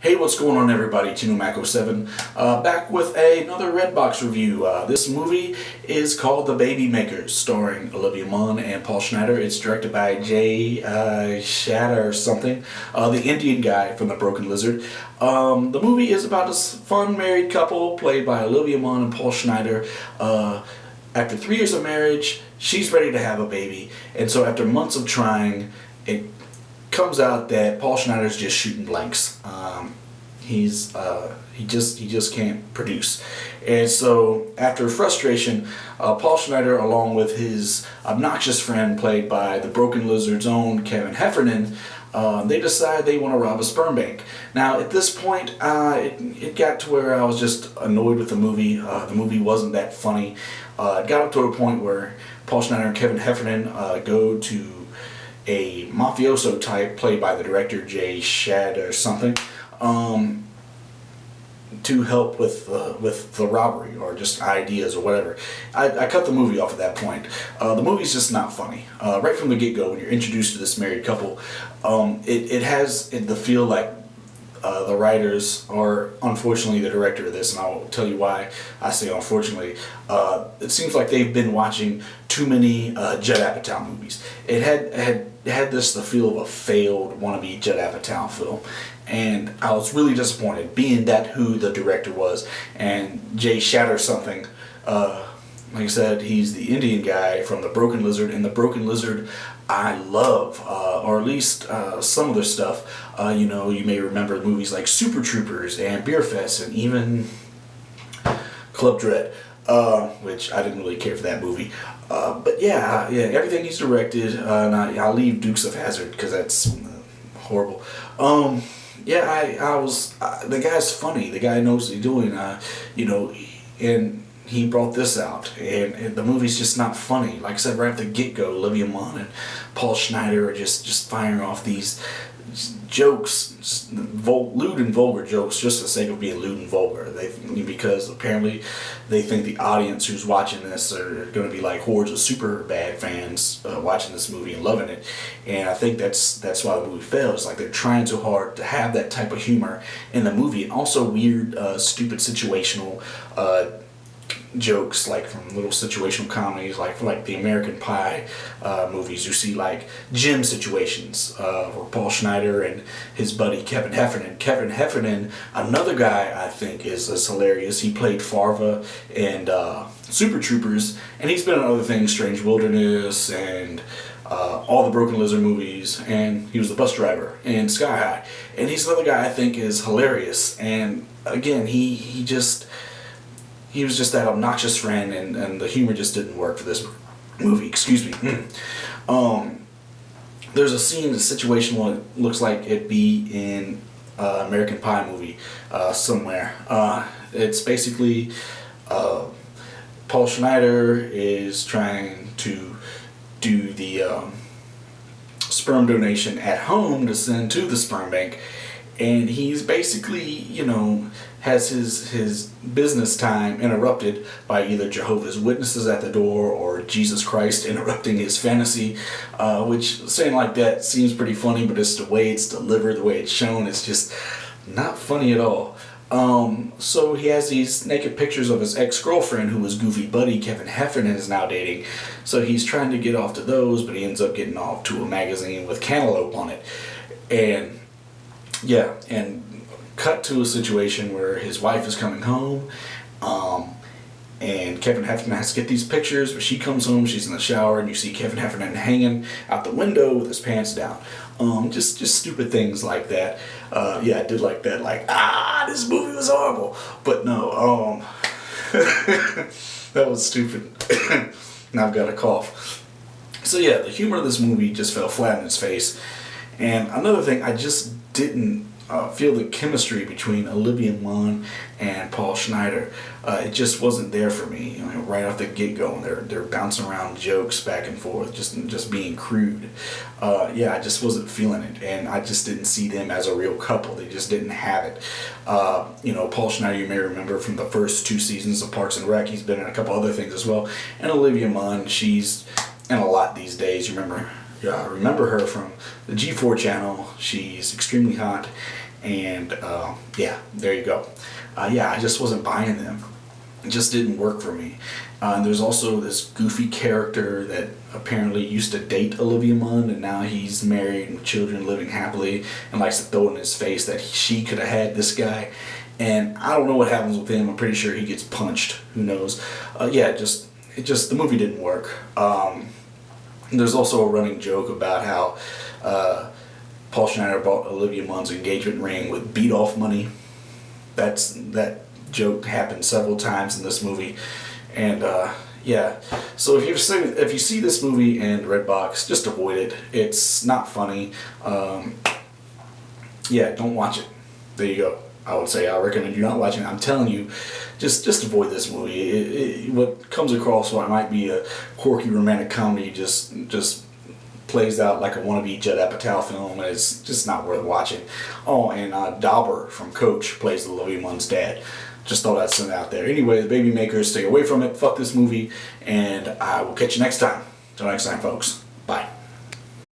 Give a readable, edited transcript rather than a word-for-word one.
Hey, what's going on, everybody? TinoMac07 back with another Redbox review. This movie is called The Babymakers, starring Olivia Munn and Paul Schneider. It's directed by Jay Chandrasekhar, the Indian guy from The Broken Lizard. The movie is about this fun married couple played by Olivia Munn and Paul Schneider. After 3 years of marriage, she's ready to have a baby, and so after months of trying, it comes out that Paul Schneider's just shooting blanks. He just can't produce, and so after frustration, Paul Schneider, along with his obnoxious friend played by the Broken Lizard's own Kevin Heffernan, they decide they want to rob a sperm bank. Now at this point, it got to where I was just annoyed with the movie. The movie wasn't that funny. It got up to a point where Paul Schneider and Kevin Heffernan go to a mafioso type played by the director Jay Chandrasekhar to help with the robbery or just ideas or whatever. I cut the movie off at that point. The movie's just not funny. Right from the get-go, when you're introduced to this married couple, it has the feel like the writers, or unfortunately the director of this, and I'll tell you why I say unfortunately, it seems like they've been watching too many Judd Apatow movies. It had the feel of a failed wannabe Judd Apatow film, and I was really disappointed, being that who the director was. And Jay Chandrasekhar, like I said, he's the Indian guy from The Broken Lizard, and The Broken Lizard I love, or at least some of their stuff. You may remember movies like Super Troopers and Beer Fest and even Club Dread, which I didn't really care for that movie. But yeah, everything he's directed, and I'll leave Dukes of Hazzard because that's horrible. The guy's funny. The guy knows what he's doing, and he brought this out, and the movie's just not funny. Like I said, right at the get-go, Olivia Munn and Paul Schneider are just firing off these jokes, lewd and vulgar jokes, just for the sake of being lewd and vulgar. Because apparently they think the audience who's watching this are going to be like hordes of super bad fans watching this movie and loving it. And I think that's why the movie fails. Like, they're trying so hard to have that type of humor in the movie, and also weird, stupid situational jokes, like from little situational comedies, like the American Pie movies. You see like gym situations where Paul Schneider and his buddy Kevin Heffernan, another guy I think is hilarious. He played Farva in Super Troopers, and he's been in other things, Strange Wilderness and all the Broken Lizard movies, and he was the bus driver in Sky High. And he's another guy I think is hilarious. And again, he was just that obnoxious friend, and the humor just didn't work for this movie. Excuse me. There's a scene, a situation where it looks like it'd be in American Pie movie somewhere. It's basically Paul Schneider is trying to do the sperm donation at home to send to the sperm bank, and he's basically, has his business time interrupted by either Jehovah's Witnesses at the door or Jesus Christ interrupting his fantasy, which, saying like that seems pretty funny, but it's the way it's delivered, the way it's shown, it's just not funny at all. So he has these naked pictures of his ex-girlfriend, who his goofy buddy Kevin Heffernan is now dating. So he's trying to get off to those, but he ends up getting off to a magazine with cantaloupe on it. And yeah, and cut to a situation where his wife is coming home, and Kevin Heffernan has to get these pictures, but she comes home, she's in the shower, and you see Kevin Heffernan hanging out the window with his pants down. Just stupid things like that. I did like that, like, this movie was horrible. But no, that was stupid. Now I've got a cough. So yeah, the humor of this movie just fell flat in its face. And another thing, I just didn't feel the chemistry between Olivia Munn and Paul Schneider. It just wasn't there for me. Right off the get-go, they're bouncing around jokes back and forth, just being crude. I just wasn't feeling it, and I just didn't see them as a real couple. They just didn't have it. Paul Schneider, you may remember from the first 2 seasons of Parks and Rec. He's been in a couple other things as well. And Olivia Munn, she's in a lot these days. You remember her from the G4 channel. She's extremely hot, and yeah, there you go. Yeah, I just wasn't buying them. It just didn't work for me. And there's also this goofy character that apparently used to date Olivia Munn, and now he's married with children, living happily, and likes to throw in his face that she could have had this guy. And I don't know what happens with him. I'm pretty sure he gets punched. Who knows? Yeah, the movie didn't work. There's also a running joke about how Paul Schneider bought Olivia Munn's engagement ring with beat-off money. That joke happened several times in this movie, and yeah. So if you see this movie in Redbox, just avoid it. It's not funny. Yeah, don't watch it. There you go. I would say I recommend you not watching it. I'm telling you, just avoid this movie. What comes across what might be a quirky romantic comedy just plays out like a wannabe Judd Apatow film, and it's just not worth watching. Oh, and Dauber from Coach plays Olivia Munn's dad. Just thought I'd send it out there. Anyway, the Babymakers, stay away from it. Fuck this movie, and I will catch you next time. Till next time, folks.